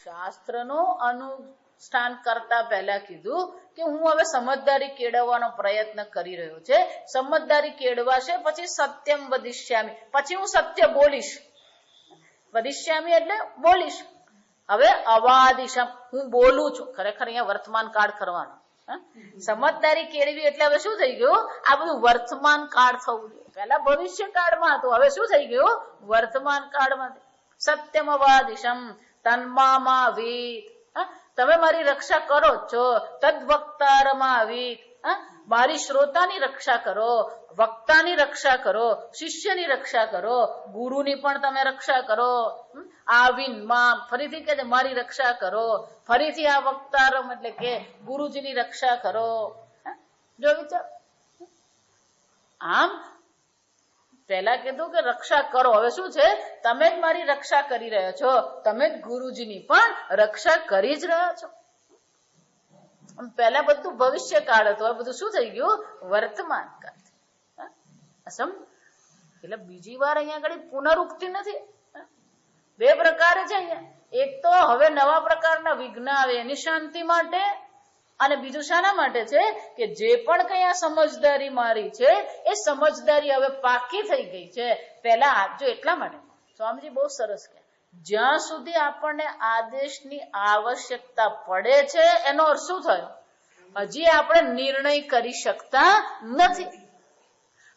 શાસ્ત્રનો અનુષ્ઠાન કરતા પહેલા કીધું કે હું હવે સમજદારી કેળવવાનો પ્રયત્ન કરી રહ્યો છે. સમજદારી કેળવાશે પછી સત્યમ વદિષ્યામી, પછી હું સત્ય બોલીશ. વદિષ્યામી એટલે બોલીશ. હવે અવાદિશમ, હું બોલું છું. ખરેખર અહીંયા વર્તમાન કાળ કરવાનો. સમજદારી કેળવી એટલે હવે શું થઈ ગયું? આ બધું વર્તમાન કાળ થવું જોઈએ. પહેલા ભવિષ્ય કાળમાં હતું, હવે શું થઈ ગયું? વર્તમાન કાળમાં. સત્યમ અવાદિશમ તન્મામાવીત, તમે મારી રક્ષા કરો છો. તદ્વક્તારમાવીત, મારી શ્રોતાની રક્ષા કરો, વક્તાની રક્ષા કરો, શિષ્યની રક્ષા કરો, ગુરુની પણ તમે રક્ષા કરો. આવીન માં ફરીથી કે મારી રક્ષા કરો, ફરીથી આ વક્તારમ એટલે કે ગુરુજીની રક્ષા કરો. જો વિચાર, આમ પહેલા કીધું કે રક્ષા કરો, હવે શું છે? તમે જ મારી રક્ષા કરી રહ્યા છો, તમે જ ગુરુજીની પણ રક્ષા કરી જ રહ્યા છો. પહેલા બધું ભવિષ્ય કાળ હતું, હવે બધું શું થઈ ગયું? વર્તમાન કાળ. એટલે બીજી વાર અહીંયા આગળ પુનરુક્તિ નથી. બે પ્રકારે છે અહીંયા. એક તો હવે નવા પ્રકારના વિઘ્ન આવે એની શાંતિ માટે, અને બીજું શાના માટે છે કે જે પણ કઈ આ સમજદારી મારી છે એ સમજદારી હવે પાકી થઈ ગઈ છે. પહેલા આપજો એટલા માટે સ્વામીજી બહુ સરસ કહે, જ્યાં સુધી આપણને આદેશની આવશ્યકતા પડે છે એનો અર્થ શું થયો? હજી આપણે નિર્ણય કરી શકતા નથી.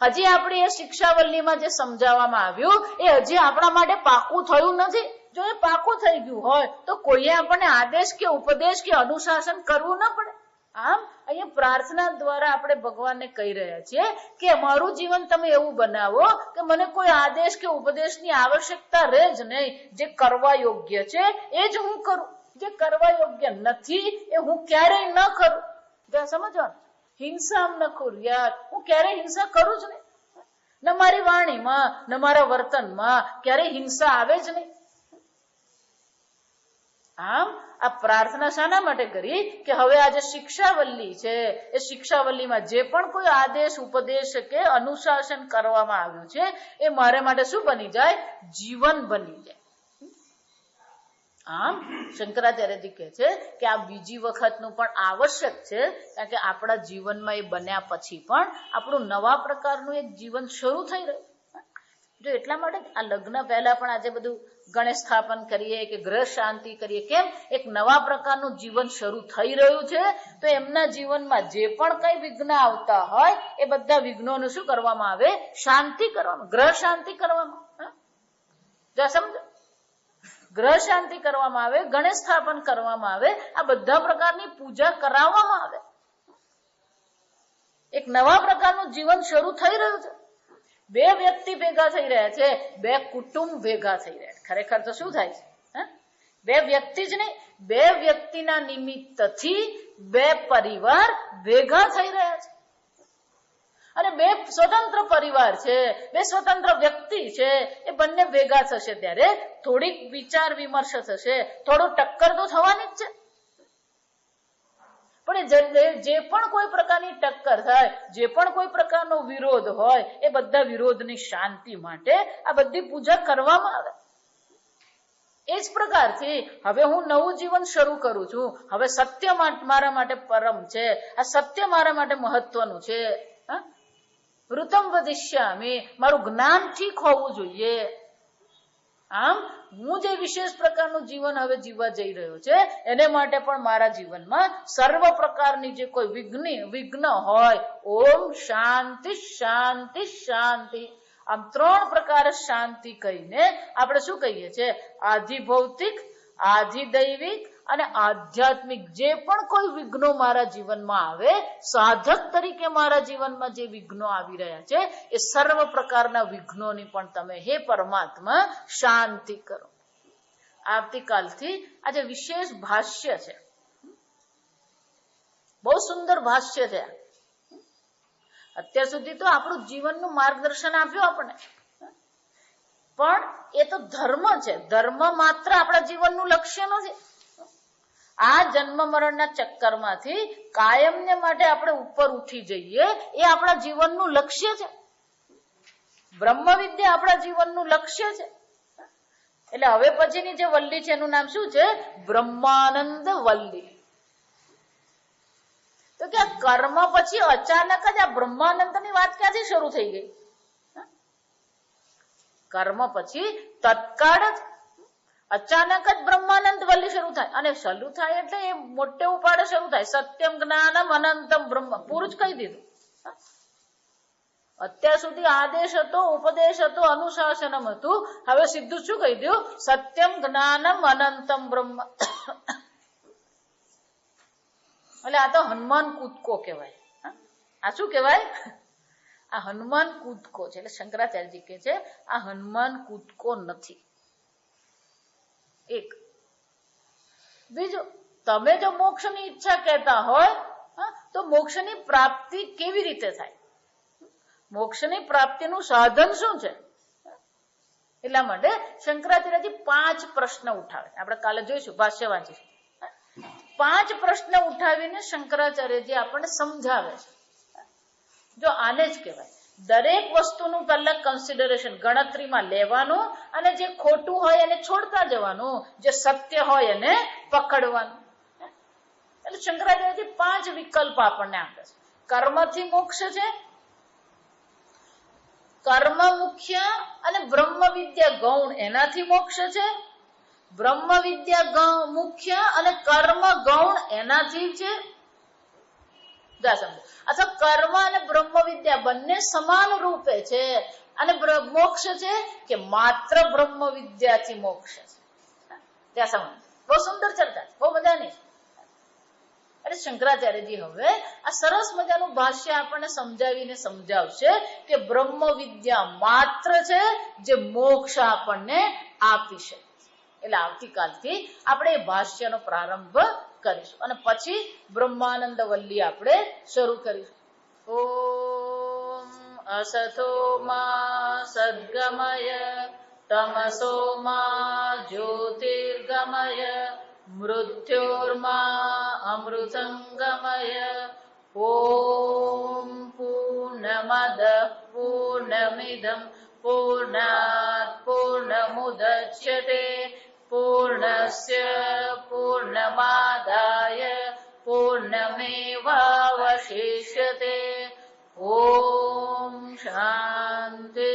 હજી આપણી એ શિક્ષાવલ્લીમાં જે સમજાવવામાં આવ્યું એ હજી આપણા માટે પાકું થયું નથી. જો એ પાકું થઈ ગયું હોય તો કોઈએ આપણને આદેશ કે ઉપદેશ કે અનુશાસન કરવું ન પડે. આમ અહીંયા પ્રાર્થના દ્વારા આપણે ભગવાનને કહી રહ્યા છીએ કે મારું જીવન તમે એવું બનાવો કે મને કોઈ આદેશ કે ઉપદેશની આવશ્યકતા રહે જ નહીં. જે કરવા યોગ્ય છે એ જ હું કરું, જે કરવા યોગ્ય નથી એ હું ક્યારેય ન કરું. સમજવાનું, હિંસા ન કુર્યાત, હું ક્યારેય હિંસા કરું જ નહીં. ન મારી વાણીમાં ન મારા વર્તનમાં ક્યારેય હિંસા આવે જ નહીં. આમ આ પ્રાર્થના શાના માટે કરી કે હવે આ જે શિક્ષાવલ્લી છે એ શિક્ષાવલ્લીમાં જે પણ કોઈ આદેશ ઉપદેશ કે અનુશાસન કરવામાં આવ્યું છે એ મારે માટે શું બની જાય? જીવન બની જાય. આમ શંકરાચાર્યજી કહે છે કે આ બીજી વખતનું પણ આવશ્યક છે, કારણ કે આપણા જીવનમાં એ બન્યા પછી પણ આપણું નવા પ્રકારનું એક જીવન શરૂ થઈ રહ્યું. જો એટલા માટે આ લગ્ન પહેલા પણ આજે બધું ગણેશ સ્થાપન કરીએ કે ગ્રહ શાંતિ કરીએ. કેમ? એક નવા પ્રકારનું જીવન શરૂ થઈ રહ્યું છે, તો એમના જીવનમાં જે પણ કઈ વિઘ્ન આવતા હોય એ બધા વિઘ્નોનું શું કરવામાં આવે? શાંતિ કરવામાં, ગ્રહ શાંતિ કરવામાં. જો સમજો, ગ્રહ શાંતિ કરવામાં આવે, ગણેશ સ્થાપન કરવામાં આવે, આ બધા પ્રકારની પૂજા કરાવવામાં આવે. એક નવા પ્રકારનું જીવન શરૂ થઈ રહ્યું છે. બે વ્યક્તિ ભેગા થઈ રહ્યા છે, બે કુટુંબ ભેગા થઈ રહ્યા છે. ખરેખર તો શું થાય છે? બે વ્યક્તિ જ નહીં, બે વ્યક્તિના નિમિત્તથી બે પરિવાર ભેગા થઈ રહ્યા છે. અને બે સ્વતંત્ર પરિવાર છે, બે સ્વતંત્ર વ્યક્તિ છે, એ બંને ભેગા થશે ત્યારે થોડીક વિચાર વિમર્શ થશે, થોડું ટક્કર તો થવાની જ છે. પણ જે પણ કોઈ પ્રકારની ટક્કર થાય, જે પણ કોઈ પ્રકારનો વિરોધ હોય, એ બધા વિરોધની શાંતિ માટે આ બધી પૂજા કરવામાં આવે. એ જ પ્રકારથી હવે હું નવું જીવન શરૂ કરું છું. હવે સત્ય મારા માટે પરમ છે, આ સત્ય મારા માટે મહત્વનું છે. ઋતમ વદિષ્યામિ, મારું જ્ઞાન ઠીક હોવું જોઈએ. આમ હું જે વિશેષ પ્રકારનું જીવન હવે જીવવા જઈ રહ્યો છે એને માટે પણ મારા જીવનમાં સર્વ પ્રકારની જે કોઈ વિઘ્ન હોય, ઓમ શાંતિ શાંતિ શાંતિ, આમ ત્રણ પ્રકારે શાંતિ કહીને આપણે શું કહીએ છીએ? આધિભૌતિક, આધિદૈવિક અને આધ્યાત્મિક જે પણ કોઈ વિઘ્નો મારા જીવનમાં આવે, સાધક તરીકે મારા જીવનમાં જે વિઘ્નો આવી રહ્યા છે એ સર્વ પ્રકારના વિઘ્નોની પણ તમે હે પરમાત્મા શાંતિ કરો. આવતીકાલથી આજે વિશેષ ભાષ્ય છે, બહુ સુંદર ભાષ્ય છે. અત્યાર સુધી તો આપણું જીવનનું માર્ગદર્શન આપ્યું આપણે, પણ એ તો ધર્મ છે. ધર્મ માત્ર આપણા જીવનનું લક્ષ્ય નથી. આ જન્મ મરણના ચક્કરમાંથી કાયમને માટે આપણે ઉપર ઉઠી જઈએ એ આપણા જીવનનું લક્ષ્ય છે. બ્રહ્મ વિદ્યા આપણા જીવનનું લક્ષ્ય છે. એટલે હવે પછીની જે વલ્લી છે એનું નામ શું છે? બ્રહ્માનંદ વલ્લી. તો કે આ કર્મ પછી અચાનક જ આ બ્રહ્માનંદની વાત ક્યાંથી શરૂ થઈ ગઈ? કર્મ પછી તત્કાળ જ અચાનક જ બ્રહ્માનંદ વલ્લી શરૂ થાય. અને શરૂ થાય એટલે એ મોટે ઉપાડે શરૂ થાય. સત્યમ જ્ઞાનમ અનંતમ બ્રહ્મ, પૂરું જ કહી દીધું. અત્યાર સુધી આદેશ હતો, ઉપદેશ હતો, અનુશાસનમ હતું. હવે સીધું શું કહી દઉં? સત્યમ જ્ઞાનમ અનંતમ બ્રહ્મ. એટલે આ તો હનુમાન કૂદકો કહેવાય. આ શું કહેવાય? આ હનુમાન કૂદકો છે. એટલે શંકરાચાર્યજી કહે છે આ હનુમાન કૂદકો નથી. એક બીજું, તમે જો મોક્ષની ઈચ્છા કહેતા હોય તો મોક્ષની પ્રાપ્તિ કેવી રીતે થાય? મોક્ષની પ્રાપ્તિનું સાધન શું છે? એટલા માટે શંકરાચાર્યજી 5 પ્રશ્ન ઉઠાવે. આપણે કાલે જોઈશું, ભાષ્ય વાંચીશું. 5 પ્રશ્ન ઉઠાવીને શંકરાચાર્યજી આપણને સમજાવે છે. જો આને જ કહેવાય દરેક વસ્તુનું પહેલા કન્સિડરેશન, ગણતરીમાં લેવાનું, અને જે ખોટું હોય એને છોડતા જવાનું, જે સત્ય હોય એને પકડવાનું. એટલે શંકરાચાર્યજી 5 વિકલ્પ આપણને આપે છે. કર્મથી મોક્ષ છે, કર્મ મુખ્ય અને બ્રહ્મ વિદ્યા ગૌણ એનાથી મોક્ષ છે, બ્રહ્મ વિદ્યા મુખ્ય અને કર્મ ગૌણ એનાથી છે. અથવા કર્મ અને બ્રહ્મ વિદ્યા બંને સમાન રૂપે છે અને મોક્ષ છે કે માત્ર બ્રહ્મ વિદ્યાથી મોક્ષ છે. ત્યાં સમજ. બહુ સુંદર ચર્ચા, બહુ મજાની. એટલે શંકરાચાર્યજી હવે આ સરસ મજાનું ભાષ્ય આપણને સમજાવીને સમજાવશે કે બ્રહ્મ વિદ્યા માત્ર છે જે મોક્ષ આપણને આપી શકે. એટલે આવતીકાલથી આપણે એ ભાષ્યનો પ્રારંભ કરીશું અને પછી બ્રહ્માનંદ વલ્લી આપણે શરૂ કરીશું. ઓમ અસતો મા સદ્ગમય તમસો મા જ્યોતિર્ગમય મૃત્યોર્મા અમૃતંગમય. ઓમ પૂર્ણમદ પૂર્ણમિદં પૂર્ણાત પૂર્ણમુદચ્યતે પૂર્ણસ્ય પૂર્ણમાદાય પૂર્ણમેવાવશિષ્યતે. ઓમ શાંતિ